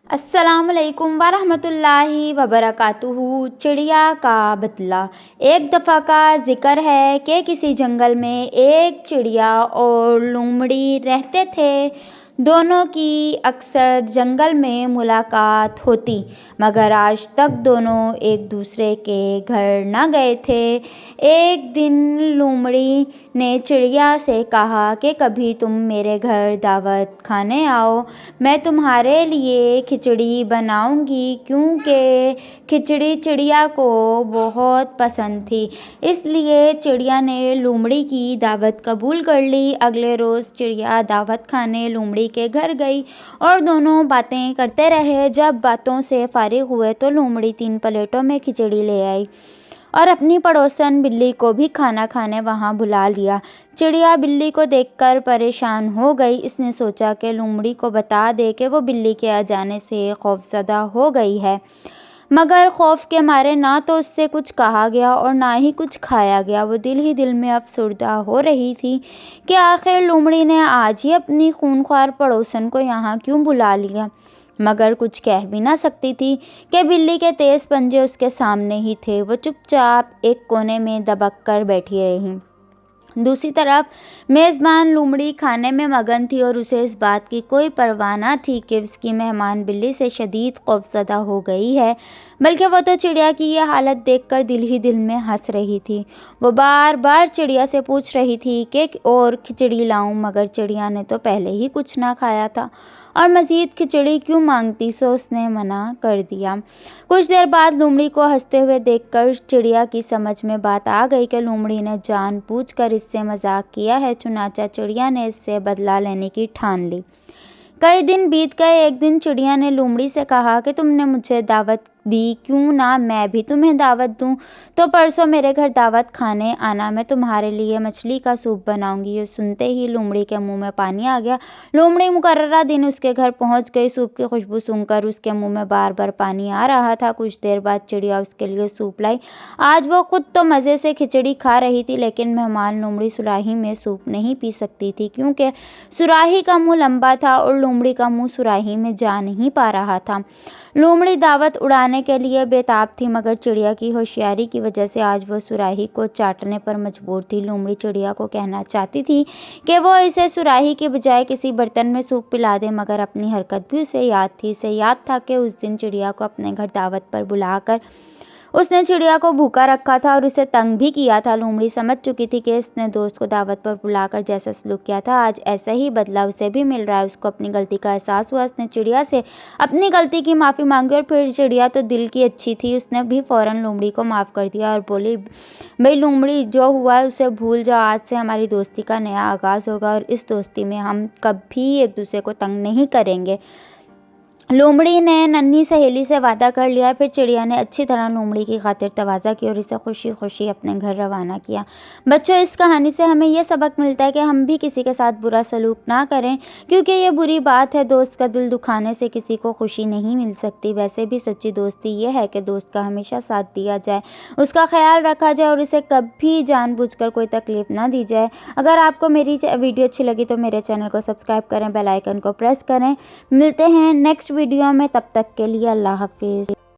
السلام علیکم ورحمۃ اللہ وبرکاتہ۔ چڑیا کا بدلہ۔ ایک دفعہ کا ذکر ہے کہ کسی جنگل میں ایک چڑیا اور لومڑی رہتے تھے۔ دونوں کی اکثر جنگل میں ملاقات ہوتی، مگر آج تک دونوں ایک دوسرے کے گھر نہ گئے تھے۔ ایک دن لومڑی نے چڑیا سے کہا کہ کبھی تم میرے گھر دعوت کھانے آؤ، میں تمہارے لیے کھچڑی بناؤں گی، کیونکہ کھچڑی چڑیا کو بہت پسند تھی۔ اس لیے چڑیا نے لومڑی کی دعوت قبول کر لی۔ اگلے روز چڑیا دعوت کھانے لومڑی کے گھر گئی اور دونوں باتیں کرتے رہے۔ جب باتوں سے فارغ ہوئے تو لومڑی 3 پلیٹوں میں کھچڑی لے آئی اور اپنی پڑوسن بلی کو بھی کھانا کھانے وہاں بلا لیا۔ چڑیا بلی کو دیکھ کر پریشان ہو گئی۔ اس نے سوچا کہ لومڑی کو بتا دے کہ وہ بلی کے آ جانے سے خوفزدہ ہو گئی ہے، مگر خوف کے مارے نہ تو اس سے کچھ کہا گیا اور نہ ہی کچھ کھایا گیا۔ وہ دل ہی دل میں افسردہ ہو رہی تھی کہ آخر لومڑی نے آج ہی اپنی خونخوار پڑوسن کو یہاں کیوں بلا لیا، مگر کچھ کہہ بھی نہ سکتی تھی کہ بلی کے تیز پنجے اس کے سامنے ہی تھے۔ وہ چپ چاپ ایک کونے میں دبک کر بیٹھی رہی۔ دوسری طرف میزبان لومڑی کھانے میں مگن تھی اور اسے اس بات کی کوئی پرواہ نہ تھی کہ اس کی مہمان بلی سے شدید خوفزدہ ہو گئی ہے، بلکہ وہ تو چڑیا کی یہ حالت دیکھ کر دل ہی دل میں ہنس رہی تھی۔ وہ بار بار چڑیا سے پوچھ رہی تھی کہ اور کھچڑی لاؤں، مگر چڑیا نے تو پہلے ہی کچھ نہ کھایا تھا اور مزید کھچڑی کیوں مانگتی، سو اس نے منع کر دیا۔ کچھ دیر بعد لومڑی کو ہنستے ہوئے دیکھ کر چڑیا کی سمجھ میں بات آ گئی کہ لومڑی نے جان بوجھ کر اس سے مذاق کیا ہے، چنانچہ چڑیا نے اس سے بدلہ لینے کی ٹھان لی۔ کئی دن بیت گئے۔ ایک دن چڑیا نے لومڑی سے کہا کہ تم نے مجھے دعوت دی، کیوں نہ میں بھی تمہیں دعوت دوں؟ تو پرسوں میرے گھر دعوت کھانے آنا، میں تمہارے لیے مچھلی کا سوپ بناؤں گی۔ یہ سنتے ہی لومڑی کے منہ میں پانی آ گیا۔ لومڑی مقررہ دن اس کے گھر پہنچ گئی۔ سوپ کی خوشبو سونگھ کر اس کے منہ میں بار بار پانی آ رہا تھا۔ کچھ دیر بعد چڑیا اس کے لیے سوپ لائی۔ آج وہ خود تو مزے سے کھچڑی کھا رہی تھی، لیکن مہمان لومڑی سراہی میں سوپ نہیں پی سکتی تھی، کیونکہ سراہی کا منہ لمبا تھا اور لومڑی کا منہ سراہی میں جا نہیں پا رہا تھا۔ لومڑی دعوت اڑانے کے لیے بے تاب تھی، مگر چڑیا کی ہوشیاری کی وجہ سے آج وہ سراہی کو چاٹنے پر مجبور تھی۔ لومڑی چڑیا کو کہنا چاہتی تھی کہ وہ اسے سراہی کی بجائے کسی برتن میں سوپ پلا دے، مگر اپنی حرکت بھی اسے یاد تھی۔ اسے یاد تھا کہ اس دن چڑیا کو اپنے گھر دعوت پر بلا کر اس نے چڑیا کو بھوکا رکھا تھا اور اسے تنگ بھی کیا تھا۔ لومڑی سمجھ چکی تھی کہ اس نے دوست کو دعوت پر بلا کر جیسا سلوک کیا تھا، آج ایسا ہی بدلہ اسے بھی مل رہا ہے۔ اس کو اپنی غلطی کا احساس ہوا۔ اس نے چڑیا سے اپنی غلطی کی معافی مانگی اور پھر چڑیا تو دل کی اچھی تھی، اس نے بھی فوراً لومڑی کو معاف کر دیا اور بولی، بھئی لومڑی، جو ہوا ہے اسے بھول جاؤ، آج سے ہماری دوستی کا نیا آغاز ہوگا اور اس دوستی میں ہم کبھی ایک دوسرے کو تنگ نہیں کریں گے۔ لومڑی نے ننھی سہیلی سے وعدہ کر لیا۔ پھر چڑیا نے اچھی طرح لومڑی کی خاطر تواضع کی اور اسے خوشی خوشی اپنے گھر روانہ کیا۔ بچوں، اس کہانی سے ہمیں یہ سبق ملتا ہے کہ ہم بھی کسی کے ساتھ برا سلوک نہ کریں، کیونکہ یہ بری بات ہے۔ دوست کا دل دکھانے سے کسی کو خوشی نہیں مل سکتی۔ ویسے بھی سچی دوستی یہ ہے کہ دوست کا ہمیشہ ساتھ دیا جائے، اس کا خیال رکھا جائے اور اسے کبھی جان بوجھ کر کوئی تکلیف نہ دی جائے۔ اگر آپ کو میری ویڈیو اچھی لگی تو میرے چینل کو سبسکرائب کریں، بیل آئیکن کو پریس کریں۔ ملتے ہیں نیکسٹ ویڈیو میں، تب تک کے لیے اللہ حافظ۔